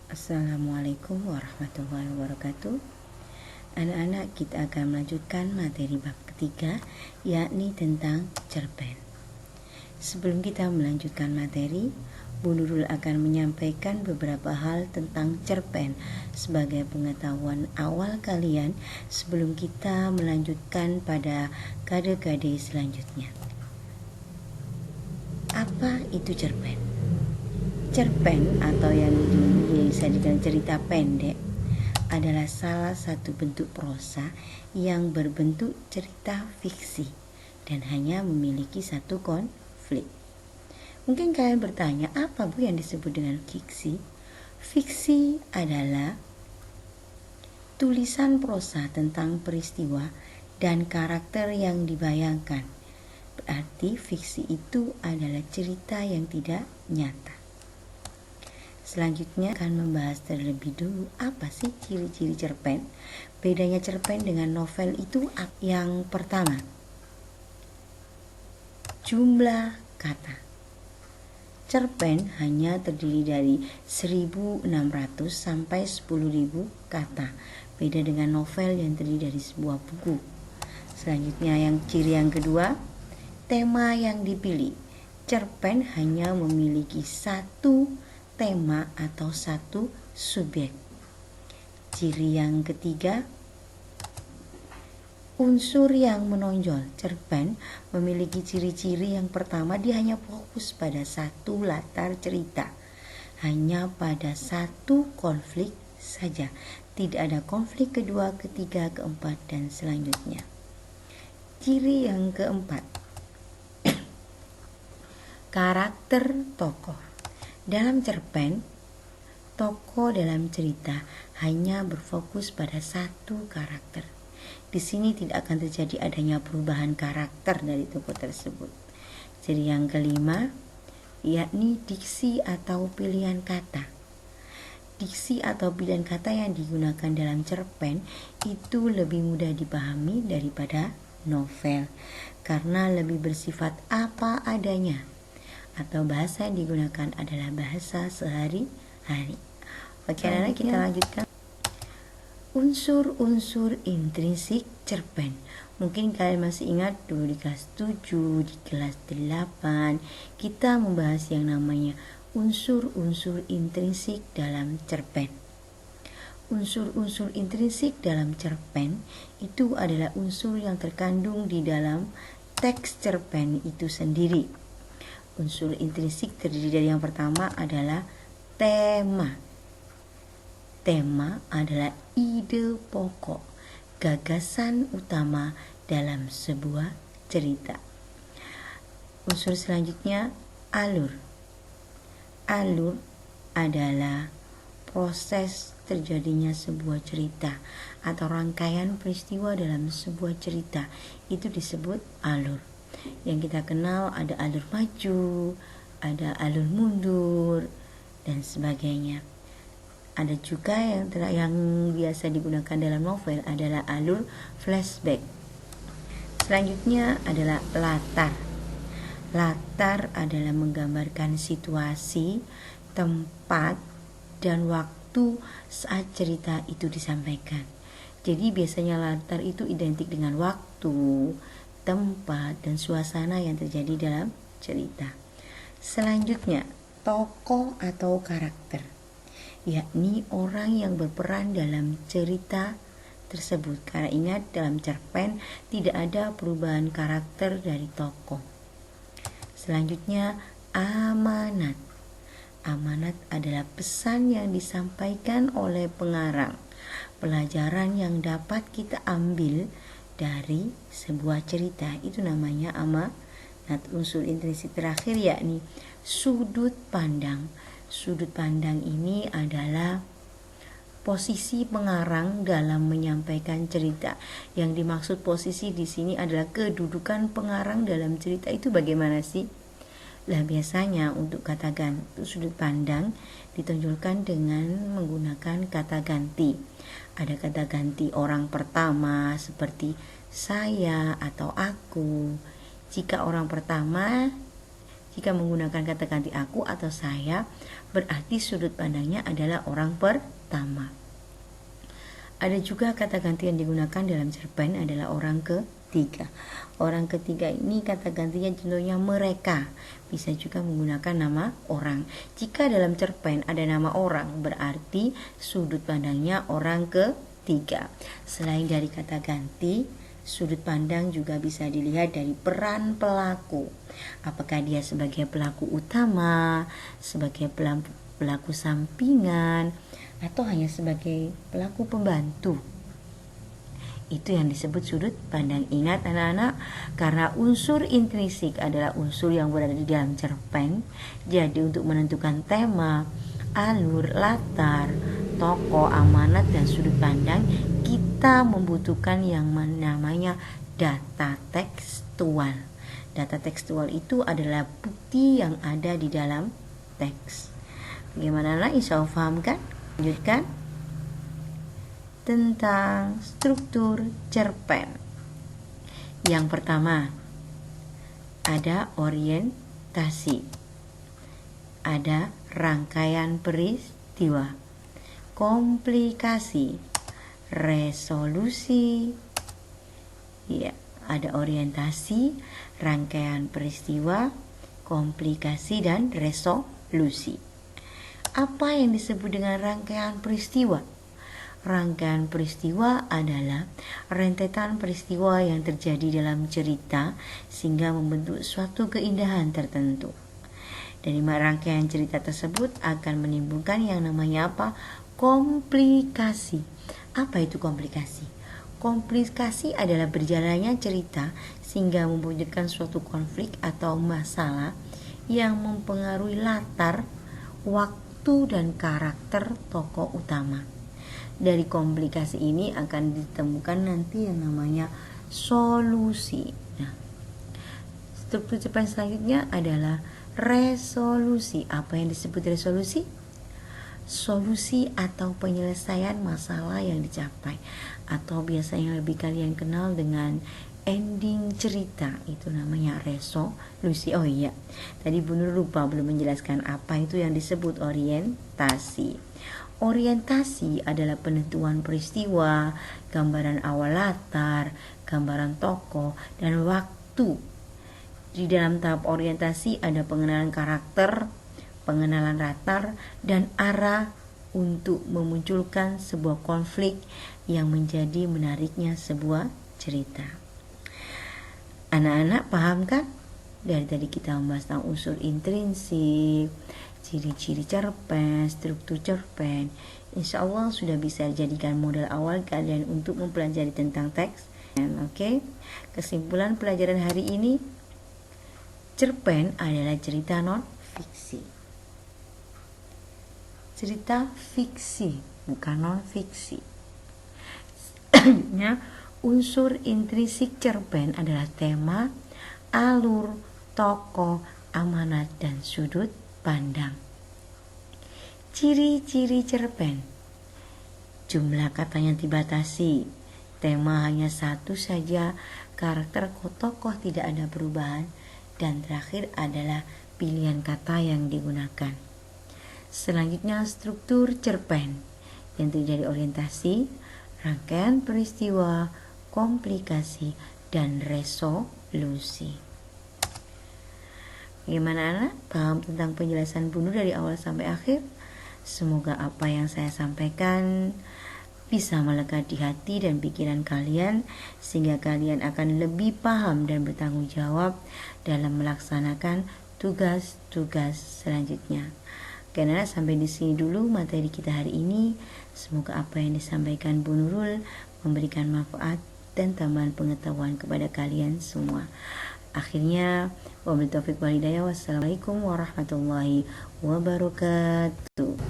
Assalamualaikum warahmatullahi wabarakatuh. Anak-anak, kita akan melanjutkan materi bab ketiga, yakni tentang cerpen. Sebelum kita melanjutkan materi, Bu Nurul akan menyampaikan beberapa hal tentang cerpen sebagai pengetahuan awal kalian sebelum kita melanjutkan pada kade-kade selanjutnya. Apa itu cerpen? Cerpen atau yang bisa dibilang cerita pendek adalah salah satu bentuk prosa yang berbentuk cerita fiksi dan hanya memiliki satu konflik. Mungkin kalian bertanya, apa Bu yang disebut dengan fiksi? Fiksi adalah tulisan prosa tentang peristiwa dan karakter yang dibayangkan. Berarti fiksi itu adalah cerita yang tidak nyata. Selanjutnya akan membahas terlebih dulu apa sih ciri-ciri cerpen. Bedanya cerpen dengan novel itu yang pertama, jumlah kata. Cerpen hanya terdiri dari 1.600 sampai 10.000 kata. Beda dengan novel yang terdiri dari sebuah buku. Selanjutnya ciri yang kedua, tema yang dipilih. Cerpen hanya memiliki satu tema atau satu subjek. Ciri yang ketiga, unsur yang menonjol. Cerpen memiliki ciri-ciri yang pertama, dia hanya fokus pada satu latar cerita, hanya pada satu konflik saja, tidak ada konflik kedua, ketiga, keempat, dan selanjutnya. Ciri yang keempat, karakter tokoh. Dalam cerpen, tokoh dalam cerita hanya berfokus pada satu karakter. Di sini tidak akan terjadi adanya perubahan karakter dari tokoh tersebut. Ciri yang kelima, yakni diksi atau pilihan kata. Diksi atau pilihan kata yang digunakan dalam cerpen itu lebih mudah dipahami daripada novel karena lebih bersifat apa adanya, atau bahasa yang digunakan adalah bahasa sehari-hari. Oke, anak-anak, kita lanjutkan. Unsur-unsur intrinsik cerpen. Mungkin kalian masih ingat dulu di kelas 7, di kelas 8 kita membahas yang namanya unsur-unsur intrinsik dalam cerpen. Unsur-unsur intrinsik dalam cerpen itu adalah unsur yang terkandung di dalam teks cerpen itu sendiri. Unsur intrinsik terdiri dari yang pertama adalah tema. Tema adalah ide pokok, gagasan utama dalam sebuah cerita. Unsur selanjutnya alur. Alur adalah proses terjadinya sebuah cerita atau rangkaian peristiwa dalam sebuah cerita, itu disebut alur. Yang kita kenal ada alur maju, ada alur mundur, dan sebagainya. Ada juga yang biasa digunakan dalam novel adalah alur flashback. Selanjutnya adalah latar. Latar adalah menggambarkan situasi, tempat, dan waktu saat cerita itu disampaikan. Jadi biasanya latar itu identik dengan waktu, tempat, dan suasana yang terjadi dalam cerita. Selanjutnya, tokoh atau karakter, yakni orang yang berperan dalam cerita tersebut. Karena ingat, dalam cerpen tidak ada perubahan karakter dari tokoh. Selanjutnya, amanat. Amanat adalah pesan yang disampaikan oleh pengarang, pelajaran yang dapat kita ambil dari sebuah cerita, itu namanya amanat. Unsur intrinsik terakhir yakni sudut pandang. Sudut pandang ini adalah posisi pengarang dalam menyampaikan cerita. Yang dimaksud posisi di sini adalah kedudukan pengarang dalam cerita itu bagaimana sih? Lah, biasanya untuk kata ganti sudut pandang ditonjolkan dengan menggunakan kata ganti. Ada kata ganti orang pertama seperti saya atau aku. Jika orang pertama Jika menggunakan kata ganti aku atau saya, berarti sudut pandangnya adalah orang pertama. Ada juga kata ganti yang digunakan dalam cerpen adalah orang ketiga. Orang ketiga ini kata gantinya contohnya mereka. Bisa juga menggunakan nama orang. Jika dalam cerpen ada nama orang, berarti sudut pandangnya orang ketiga. Selain dari kata ganti, sudut pandang juga bisa dilihat dari peran pelaku. Apakah dia sebagai pelaku utama, sebagai pelaku sampingan, atau hanya sebagai pelaku pembantu. Itu yang disebut sudut pandang. Ingat anak-anak, karena unsur intrinsik adalah unsur yang berada di dalam cerpen, jadi untuk menentukan tema, alur, latar, tokoh, amanat, dan sudut pandang, kita membutuhkan yang namanya data tekstual. Data tekstual itu adalah bukti yang ada di dalam teks. Bagaimana anak? Insya Allah paham kan? Lanjutkan tentang struktur cerpen. Yang pertama, ada orientasi, ada rangkaian peristiwa, komplikasi, resolusi. Ya, ada orientasi, rangkaian peristiwa, komplikasi, dan resolusi. Apa yang disebut dengan rangkaian peristiwa? Rangkaian peristiwa adalah rentetan peristiwa yang terjadi dalam cerita sehingga membentuk suatu keindahan tertentu. Dari rangkaian cerita tersebut akan menimbulkan yang namanya apa? Komplikasi. Apa itu komplikasi? Komplikasi adalah berjalannya cerita sehingga memwujudkan suatu konflik atau masalah yang mempengaruhi latar, waktu, dan karakter tokoh utama. Dari komplikasi ini akan ditemukan nanti yang namanya solusi. Nah, struktur cerpen selanjutnya adalah resolusi. Apa yang disebut resolusi? Solusi atau penyelesaian masalah yang dicapai, atau biasanya lebih kalian kenal dengan ending cerita, itu namanya resolusi. Oh iya, tadi Bu Nur lupa belum menjelaskan apa itu yang disebut orientasi. Orientasi adalah penentuan peristiwa, gambaran awal latar, gambaran tokoh, dan waktu. Di dalam tahap orientasi ada pengenalan karakter, pengenalan latar, dan arah untuk memunculkan sebuah konflik yang menjadi menariknya sebuah cerita. Anak-anak paham kan? Dari tadi kita membahas tentang unsur intrinsik, ciri-ciri cerpen, struktur cerpen. Insya Allah sudah bisa dijadikan modal awal kalian untuk mempelajari tentang teks. Oke, kesimpulan pelajaran hari ini, cerpen adalah cerita non-fiksi. Cerita fiksi, bukan non-fiksi. Unsur intrinsik cerpen adalah tema, alur, tokoh, amanat, dan sudut pandang. Ciri-ciri cerpen: jumlah katanya dibatasi, tema hanya satu saja, karakter tokoh tidak ada perubahan, dan terakhir adalah pilihan kata yang digunakan. Selanjutnya struktur cerpen yang terdiri dari orientasi, rangkaian peristiwa, komplikasi, dan resolusi. Bagaimana anak? Paham tentang penjelasan Bu Nur dari awal sampai akhir? Semoga apa yang saya sampaikan bisa melekat di hati dan pikiran kalian, sehingga kalian akan lebih paham dan bertanggung jawab dalam melaksanakan tugas-tugas selanjutnya. Karena sampai di sini dulu materi kita hari ini. Semoga apa yang disampaikan Bu Nurul memberikan manfaat dan tambahan pengetahuan kepada kalian semua. Akhirnya, wabillahi taufiq wal hidayah. Wassalamualaikum warahmatullahi wabarakatuh.